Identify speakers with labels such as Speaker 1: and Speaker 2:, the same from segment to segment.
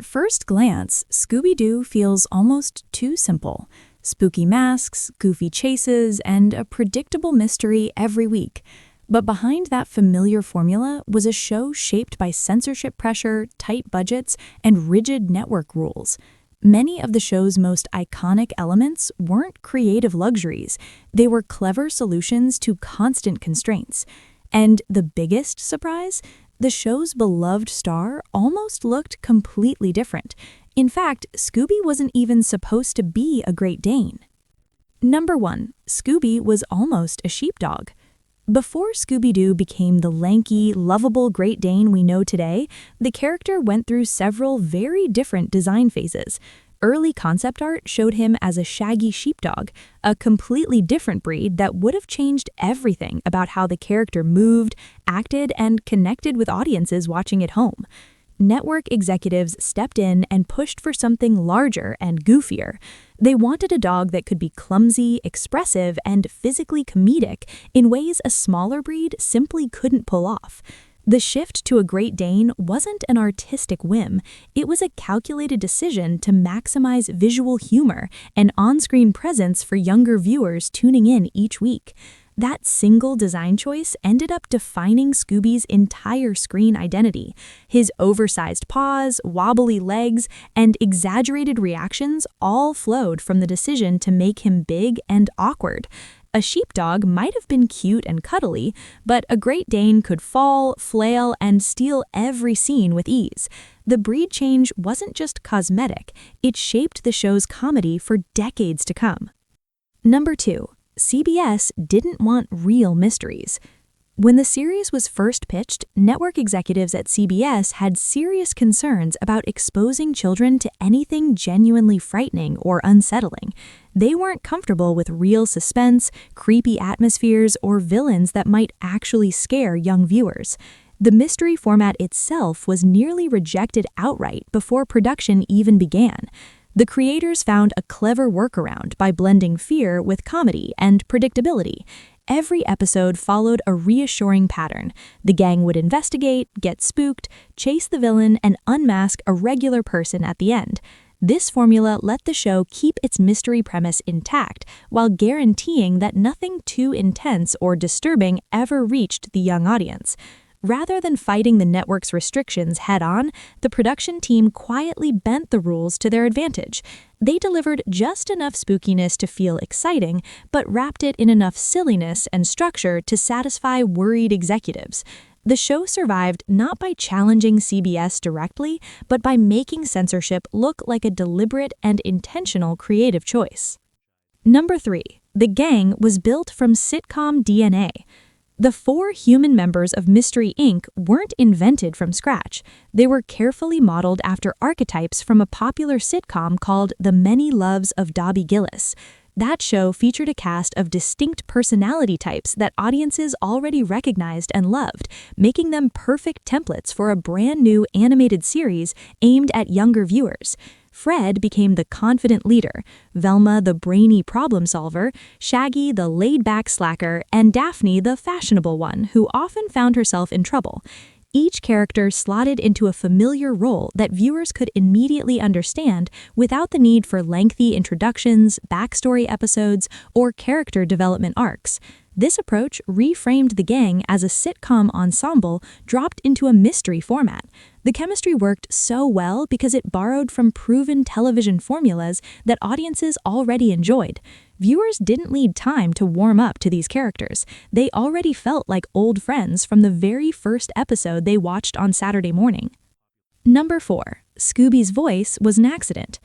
Speaker 1: At first glance, Scooby-Doo feels almost too simple. Spooky masks, goofy chases, and a predictable mystery every week. But behind that familiar formula was a show shaped by censorship pressure, tight budgets, and rigid network rules. Many of the show's most iconic elements weren't creative luxuries. They were clever solutions to constant constraints. And the biggest surprise? The show's beloved star almost looked completely different. In fact, Scooby wasn't even supposed to be a Great Dane. Number 1. Scooby was almost a sheepdog. Before Scooby-Doo became the lanky, lovable Great Dane we know today, the character went through several very different design phases. Early concept art showed him as a shaggy sheepdog, a completely different breed that would have changed everything about how the character moved, acted, and connected with audiences watching at home. Network executives stepped in and pushed for something larger and goofier. They wanted a dog that could be clumsy, expressive, and physically comedic in ways a smaller breed simply couldn't pull off. The shift to a Great Dane wasn't an artistic whim. It was a calculated decision to maximize visual humor and on-screen presence for younger viewers tuning in each week. That single design choice ended up defining Scooby's entire screen identity. His oversized paws, wobbly legs, and exaggerated reactions all flowed from the decision to make him big and awkward. A sheepdog might have been cute and cuddly, but a Great Dane could fall, flail, and steal every scene with ease. The breed change wasn't just cosmetic, it shaped the show's comedy for decades to come. Number 2. CBS didn't want real mysteries. When the series was first pitched, network executives at CBS had serious concerns about exposing children to anything genuinely frightening or unsettling. They weren't comfortable with real suspense, creepy atmospheres, or villains that might actually scare young viewers. The mystery format itself was nearly rejected outright before production even began. The creators found a clever workaround by blending fear with comedy and predictability. Every episode followed a reassuring pattern. The gang would investigate, get spooked, chase the villain, and unmask a regular person at the end. This formula let the show keep its mystery premise intact while guaranteeing that nothing too intense or disturbing ever reached the young audience. Rather than fighting the network's restrictions head-on, the production team quietly bent the rules to their advantage. They delivered just enough spookiness to feel exciting, but wrapped it in enough silliness and structure to satisfy worried executives. The show survived not by challenging CBS directly, but by making censorship look like a deliberate and intentional creative choice. Number 3. The gang was built from sitcom DNA. The 4 human members of Mystery Inc. weren't invented from scratch. They were carefully modeled after archetypes from a popular sitcom called The Many Loves of Dobby Gillis. That show featured a cast of distinct personality types that audiences already recognized and loved, making them perfect templates for a brand new animated series aimed at younger viewers. Fred became the confident leader, Velma the brainy problem solver, Shaggy the laid-back slacker, and Daphne the fashionable one who often found herself in trouble. Each character slotted into a familiar role that viewers could immediately understand without the need for lengthy introductions, backstory episodes, or character development arcs. This approach reframed the gang as a sitcom ensemble dropped into a mystery format. The chemistry worked so well because it borrowed from proven television formulas that audiences already enjoyed. Viewers didn't need time to warm up to these characters. They already felt like old friends from the very first episode they watched on Saturday morning. Number 4. Scooby's voice was an accident.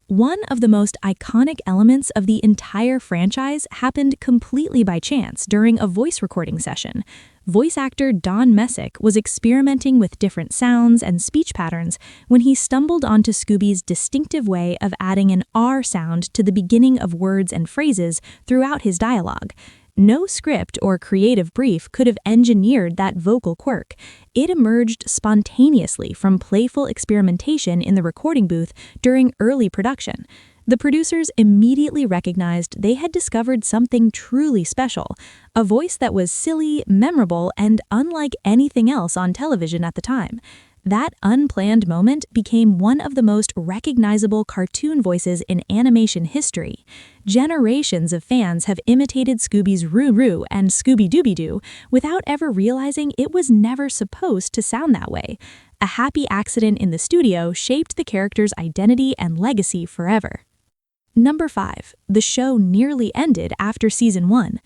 Speaker 1: One of the most iconic elements of the entire franchise happened completely by chance during a voice recording session. Voice actor Don Messick was experimenting with different sounds and speech patterns when he stumbled onto Scooby's distinctive way of adding an R sound to the beginning of words and phrases throughout his dialogue. No script or creative brief could have engineered that vocal quirk. It emerged spontaneously from playful experimentation in the recording booth during early production. The producers immediately recognized they had discovered something truly special, a voice that was silly, memorable, and unlike anything else on television at the time. That unplanned moment became one of the most recognizable cartoon voices in animation history. Generations of fans have imitated Scooby's Roo-Roo and Scooby-Dooby-Doo without ever realizing it was never supposed to sound that way. A happy accident in the studio shaped the character's identity and legacy forever. Number 5. The show nearly ended after season 1.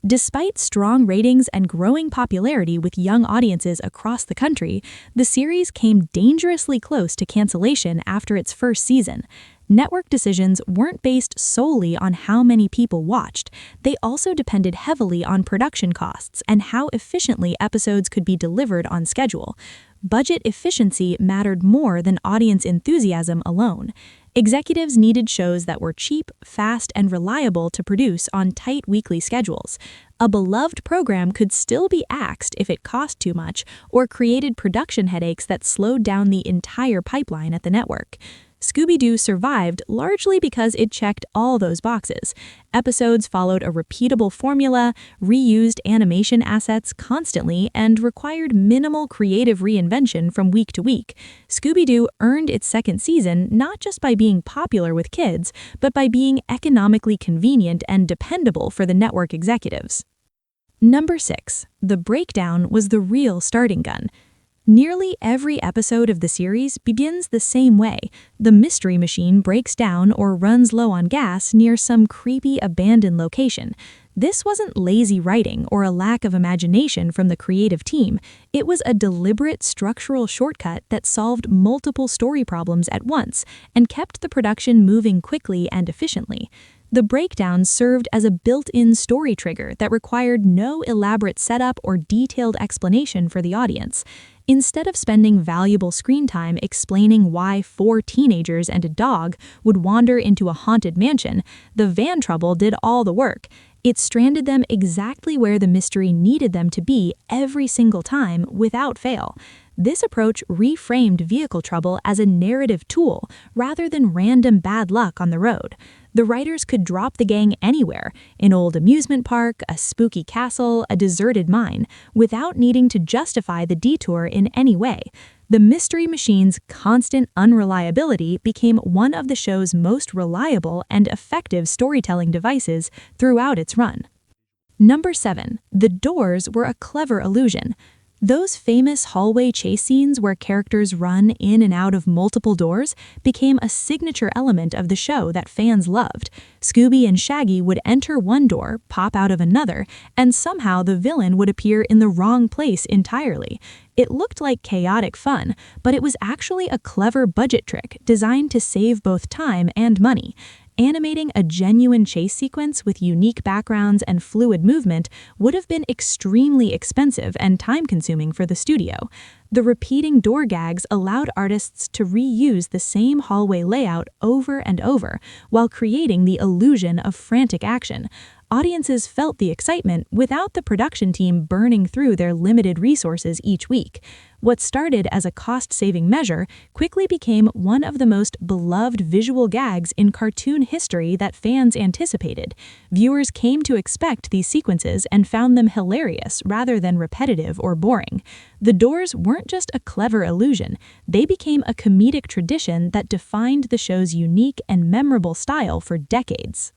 Speaker 1: Despite strong ratings and growing popularity with young audiences across the country, the series came dangerously close to cancellation after its first season. Network decisions weren't based solely on how many people watched. They also depended heavily on production costs and how efficiently episodes could be delivered on schedule. Budget efficiency mattered more than audience enthusiasm alone. Executives needed shows that were cheap, fast, and reliable to produce on tight weekly schedules. A beloved program could still be axed if it cost too much or created production headaches that slowed down the entire pipeline at the network. Scooby-Doo survived largely because it checked all those boxes. Episodes followed a repeatable formula, reused animation assets constantly, and required minimal creative reinvention from week to week. Scooby-Doo earned its second season not just by being popular with kids, but by being economically convenient and dependable for the network executives. Number 6. The breakdown was the real starting gun. Nearly every episode of the series begins the same way. The mystery machine breaks down or runs low on gas near some creepy abandoned location. This wasn't lazy writing or a lack of imagination from the creative team. It was a deliberate structural shortcut that solved multiple story problems at once and kept the production moving quickly and efficiently. The breakdown served as a built-in story trigger that required no elaborate setup or detailed explanation for the audience. Instead of spending valuable screen time explaining why 4 teenagers and a dog would wander into a haunted mansion, the van trouble did all the work. It stranded them exactly where the mystery needed them to be every single time without fail. This approach reframed vehicle trouble as a narrative tool rather than random bad luck on the road. The writers could drop the gang anywhere, an old amusement park, a spooky castle, a deserted mine, without needing to justify the detour in any way. The Mystery Machine's constant unreliability became one of the show's most reliable and effective storytelling devices throughout its run. Number 7. The doors were a clever illusion. Those famous hallway chase scenes where characters run in and out of multiple doors became a signature element of the show that fans loved. Scooby and Shaggy would enter one door, pop out of another, and somehow the villain would appear in the wrong place entirely. It looked like chaotic fun, but it was actually a clever budget trick designed to save both time and money. Animating a genuine chase sequence with unique backgrounds and fluid movement would have been extremely expensive and time-consuming for the studio. The repeating door gags allowed artists to reuse the same hallway layout over and over, while creating the illusion of frantic action. Audiences felt the excitement without the production team burning through their limited resources each week. What started as a cost-saving measure quickly became one of the most beloved visual gags in cartoon history that fans anticipated. Viewers came to expect these sequences and found them hilarious rather than repetitive or boring. The doors weren't just a clever illusion, they became a comedic tradition that defined the show's unique and memorable style for decades.